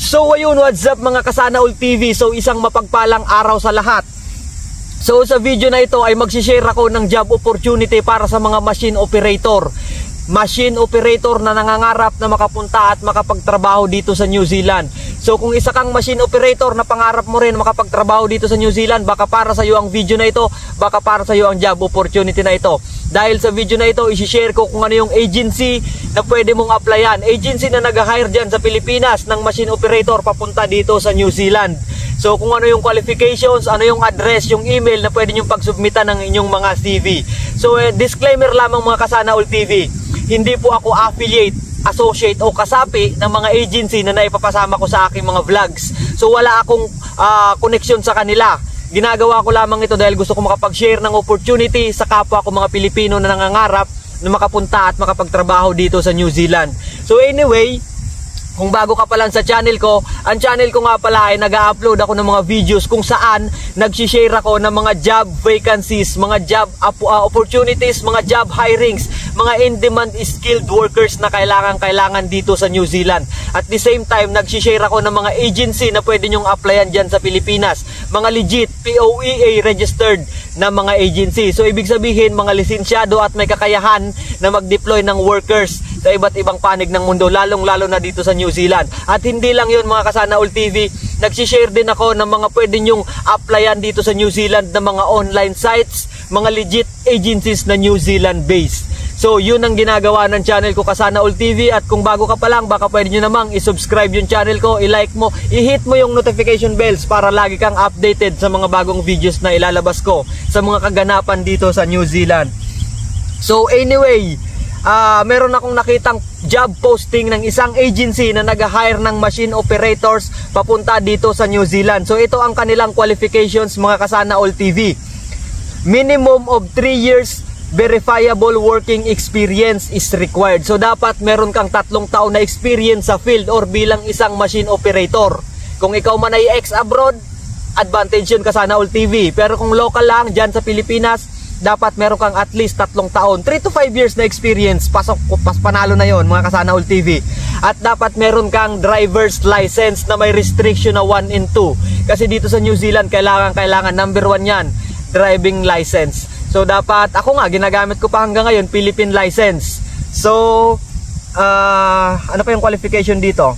So ayun, what's up mga Kasana All TV? So isang mapagpalang araw sa lahat. So sa video na ito ay magsishare ako ng job opportunity para sa mga machine operator. Machine operator na nangangarap na makapunta at makapagtrabaho dito sa New Zealand. So kung isa kang machine operator na pangarap mo rin makapagtrabaho dito sa New Zealand, baka para sa iyo ang video na ito, baka para sa iyo ang job opportunity na ito. Dahil sa video na ito, i-share ko kung ano yung agency na pwede mong applyan. Agency na nag-hire dyan sa Pilipinas ng machine operator papunta dito sa New Zealand. So kung ano yung qualifications, ano yung address, yung email na pwede nyong pagsubmitan ng inyong mga CV. So disclaimer lamang mga Kasana All TV, hindi po ako affiliate, associate o kasapi ng mga agency na naipapasama ko sa aking mga vlogs. So wala akong connection sa kanila. Ginagawa ko lamang ito dahil gusto ko makapag-share ng opportunity sa kapwa ko mga Pilipino na nangangarap na makapunta at makapagtrabaho dito sa New Zealand. So anyway, kung bago ka pa lang sa channel ko, ang channel ko nga pala ay nag-upload ako ng mga videos kung saan nag-share ako ng mga job vacancies, mga job opportunities, mga job hirings, mga in-demand skilled workers na kailangan dito sa New Zealand. At the same time, nag-share ako ng mga agency na pwede nyong applyan dyan sa Pilipinas. Mga legit, POEA registered na mga agency. So ibig sabihin, mga lisensyado at may kakayahan na mag-deploy ng workers sa iba't ibang panig ng mundo, lalong-lalo na dito sa New Zealand. At hindi lang yun mga Kasana All TV, nagsishare din ako ng mga pwede nyong applyan dito sa New Zealand na mga online sites, mga legit agencies na New Zealand based. So yun ang ginagawa ng channel ko Kasana All TV. At kung bago ka pa lang, baka pwede nyo namang isubscribe yung channel ko, i-like mo, i-hit mo yung notification bells para lagi kang updated sa mga bagong videos na ilalabas ko sa mga kaganapan dito sa New Zealand. So anyway, meron akong nakitang job posting ng isang agency na nag-hire ng machine operators papunta dito sa New Zealand. So ito ang kanilang qualifications mga Kasana All TV. Minimum of 3 years verifiable working experience is required. So dapat meron kang 3 taon na experience sa field or bilang isang machine operator. Kung ikaw man ay ex-abroad, advantage yun Kasana All TV. Pero kung local lang dyan sa Pilipinas, dapat meron kang at least 3 taon, 3 to 5 years na experience. Panalo na yon mga Kasana All TV. At dapat meron kang driver's license na may restriction na 1 and 2. Kasi dito sa New Zealand, kailangan number 1 yan, driving license. So dapat, ako nga, ginagamit ko pa hanggang ngayon, Philippine license. So, ano pa yung qualification dito?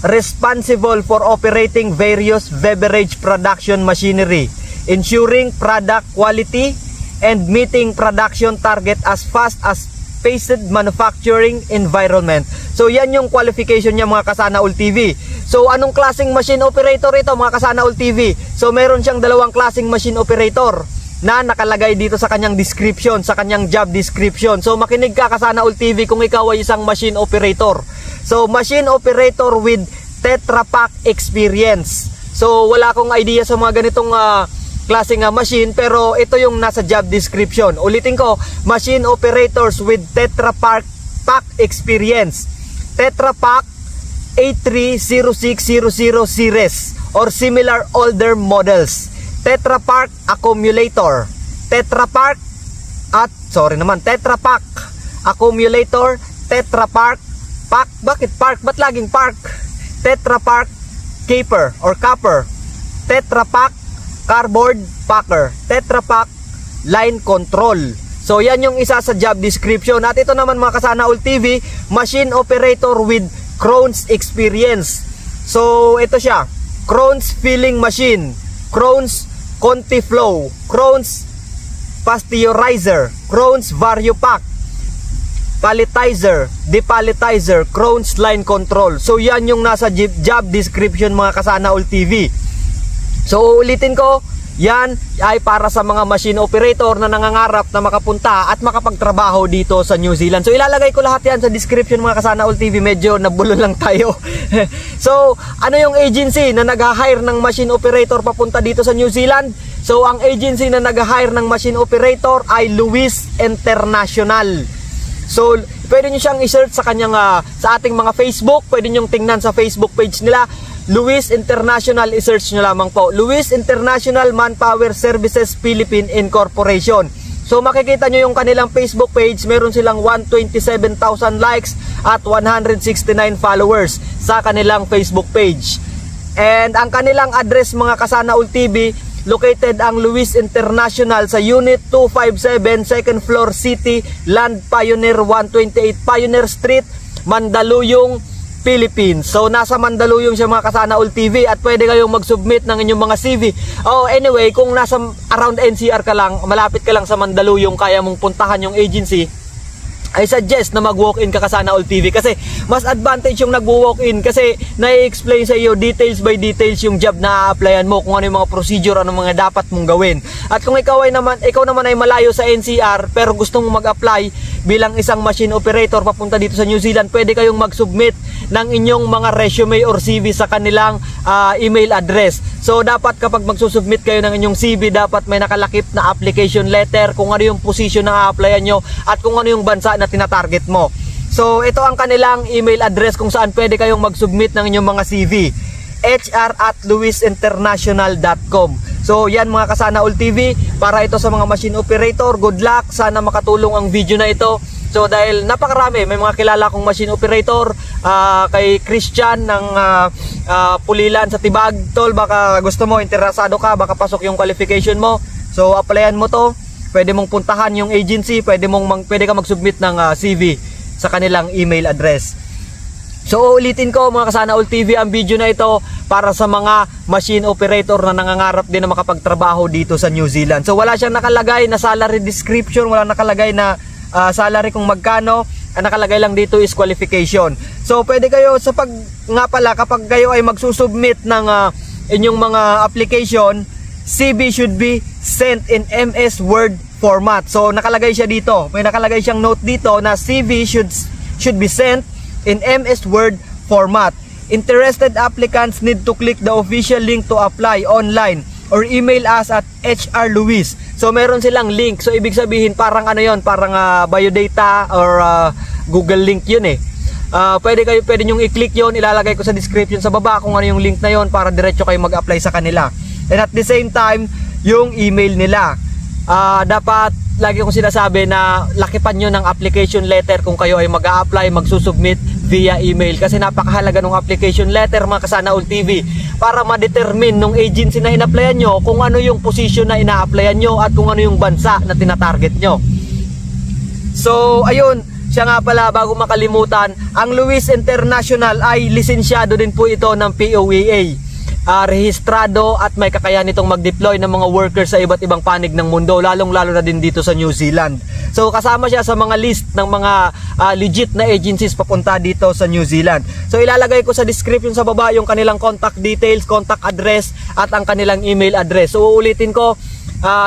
Responsible for operating various beverage production machinery, ensuring product quality and meeting production target as fast as paced manufacturing environment. So yan yung qualification niya mga Kasana All TV. So anong klaseng machine operator ito mga Kasana All TV? So meron siyang 2 klaseng machine operator na nakalagay dito sa kanyang description, sa kanyang job description. So makinig ka Kasana All TV kung ikaw ay isang machine operator. So machine operator with Tetra Pak experience. So wala akong idea sa mga ganitong klaseng machine, pero ito yung nasa job description. Ulitin ko, machine operators with Tetra Pak experience. Tetra Pak A30600 series or similar older models. Tetra Pak accumulator. Tetra Pak accumulator, Tetra Pak bakit park? Ba't laging park? Tetra Pak caper or copper. Tetra Pak cardboard packer, Tetra Pak line control. So yan yung isa sa job description. At ito naman mga Kasana All TV, machine operator with Krohn's experience. So ito siya, Krohn's filling machine, Krohn's ContiFlow, Krohn's pasteurizer, Krohn's variopack, palletizer, depalletizer, Krohn's line control. So yan yung nasa job description mga Kasana All TV. So ulitin ko, yan ay para sa mga machine operator na nangangarap na makapunta at makapagtrabaho dito sa New Zealand. So ilalagay ko lahat yan sa description mga Kasana All TV. Medyo nabulol lang tayo. So ano yung agency na nag-hire ng machine operator papunta dito sa New Zealand? So ang agency na nag-hire ng machine operator ay Lewis International. So pwede nyo siyang i-search sa kanyang sa ating mga Facebook. Pwede nyo tingnan sa Facebook page nila, Lewis International. I-search nyo lamang po, Lewis International Manpower Services Philippine Incorporation. So makikita nyo yung kanilang Facebook page, meron silang 127,000 likes at 169 followers sa kanilang Facebook page. And ang kanilang address mga Kasana All TV, located ang Luis International sa Unit 257, 2nd floor, City Land Pioneer 128 Pioneer Street, Mandaluyong, Philippines. So nasa Mandaluyong siya mga Kasana All TV, at pwede kayong mag-submit ng inyong mga CV. Oh, anyway, kung nasa around NCR ka lang, malapit ka lang sa Mandaluyong, kaya mong puntahan yung agency, I suggest na mag-walk-in ka Kasana All TV, kasi mas advantage yung nag-walk-in, kasi na-explain sa iyo details by details yung job na a-applyan mo, kung ano yung mga procedure, ano mga dapat mong gawin. At kung ikaw naman ay malayo sa NCR pero gusto mong mag-apply bilang isang machine operator papunta dito sa New Zealand, pwede kayong mag-submit ng inyong mga resume or CV sa kanilang email address. So dapat kapag magsusubmit kayo ng inyong CV, dapat may nakalakip na application letter, kung ano yung position na a-applyan nyo at kung ano yung bansa na tinatarget mo. So ito ang kanilang email address kung saan pwede kayong mag-submit ng inyong mga CV: hr@luisinternational.com. So yan mga Kasana All TV, para ito sa mga machine operator. Good luck, sana makatulong ang video na ito. So dahil napakarami, may mga kilala kong machine operator, kay Christian ng Pulilan sa Tibag. Tol, baka gusto mo, interesado ka, baka pasok yung qualification mo. So applyan mo to, pwede mong puntahan yung agency, pwede ka mag-submit ng CV sa kanilang email address. So ulitin ko mga Kasana All TV, ang video na ito para sa mga machine operator na nangangarap din na makapagtrabaho dito sa New Zealand. So wala siyang nakalagay na salary description, wala nakalagay na salary kung magkano. Ang nakalagay lang dito is qualification. So pwede kayo kapag kayo ay magsusubmit ng inyong mga application, CV should be sent in MS Word format. So nakalagay siya dito, may nakalagay siyang note dito na CV should be sent in MS Word format. Interested applicants need to click the official link to apply online or email us at HR Luis. So meron silang link. So ibig sabihin parang ano yon, parang biodata or Google link yun eh. Pwede nyong i-click yon, ilalagay ko sa description sa baba kung ano yung link na yon para diretso kayo mag-apply sa kanila. And at the same time, yung email nila. Dapat lagi kong sinasabi na lakipan nyo ng application letter kung kayo ay mag-a-apply, magsusubmit via email, kasi napakahalaga ng application letter mga Kasana All TV para ma-determine nung agency na ina-applyan nyo kung ano yung position na ina-applyan nyo at kung ano yung bansa na tinatarget nyo. So ayun, siya nga pala, bago makalimutan, ang Luis International ay lisensyado din po ito ng POEA. Rehistrado at may kakayahan itong mag-deploy ng mga workers sa iba't ibang panig ng mundo, lalong-lalo na din dito sa New Zealand. So kasama siya sa mga list ng mga legit na agencies papunta dito sa New Zealand. So ilalagay ko sa description sa baba yung kanilang contact details, contact address at ang kanilang email address. So uulitin ko,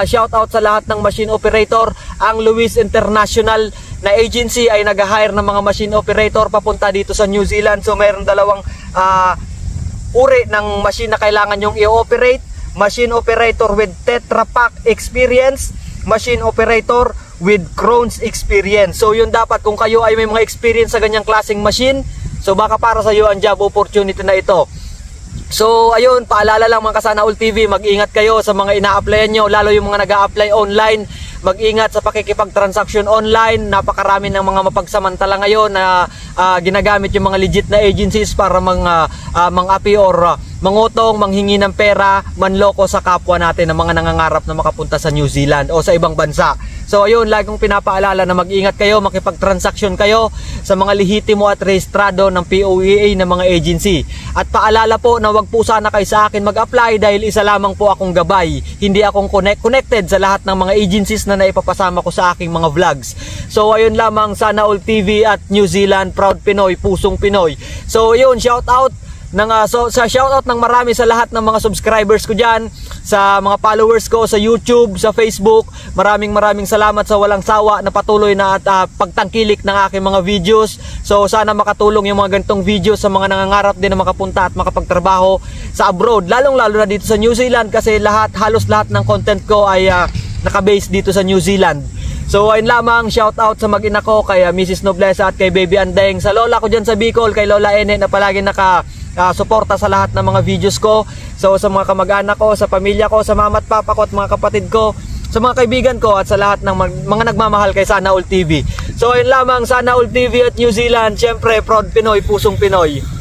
shout out sa lahat ng machine operator. Ang Luis International na agency ay nag-hire ng mga machine operator papunta dito sa New Zealand. So mayroong dalawang uri ng machine na kailangan nyong i-operate: machine operator with Tetra Pak experience, machine operator with Crohn's experience. So yun, dapat kung kayo ay may mga experience sa ganyang klaseng machine, so baka para sa iyo ang job opportunity na ito. So ayun, paalala lang mga Kasana All TV, mag-ingat kayo sa mga ina-applyan nyo, lalo yung mga nag-a-apply online. Mag-ingat sa pakikipag-transaction online. Napakarami ng mga mapagsamantala ngayon na ginagamit yung mga legit na agencies para mang-api or mangutong, manghingi ng pera, manloko sa kapwa natin ng mga nangangarap na makapunta sa New Zealand o sa ibang bansa. So ayun, lagi kong pinapaalala na mag-ingat kayo, makipag-transaction kayo sa mga lehitimo at rehistrado ng POEA ng mga agency. At paalala po na wag po sana kayo sa akin mag-apply dahil isa lamang po akong gabay. Hindi akong connected sa lahat ng mga agencies na naipapasama ko sa aking mga vlogs. So ayun lamang, Sana All TV at New Zealand, proud Pinoy, pusong Pinoy. So ayun, shout out sa shoutout ng marami sa lahat ng mga subscribers ko dyan, sa mga followers ko sa YouTube, sa Facebook. Maraming salamat sa walang sawa na patuloy na at pagtangkilik ng aking mga videos. So sana makatulong yung mga ganitong videos sa mga nangangarap din na makapunta at makapagtrabaho sa abroad, lalong-lalo na dito sa New Zealand, kasi halos lahat ng content ko ay nakabase dito sa New Zealand. So ayun lamang, shout out sa mag-ina ko, kay Mrs. Noblesa at kay Baby Andeng, sa lola ko dyan sa Bicol, kay Lola Ene na palagi suporta sa lahat ng mga videos ko. So sa mga kamag-anak ko, sa pamilya ko, sa mama at papa ko at mga kapatid ko, sa mga kaibigan ko at sa lahat ng mga nagmamahal kay Sana All TV. So ayun lamang, Sana All TV at New Zealand, syempre proud Pinoy, pusong Pinoy.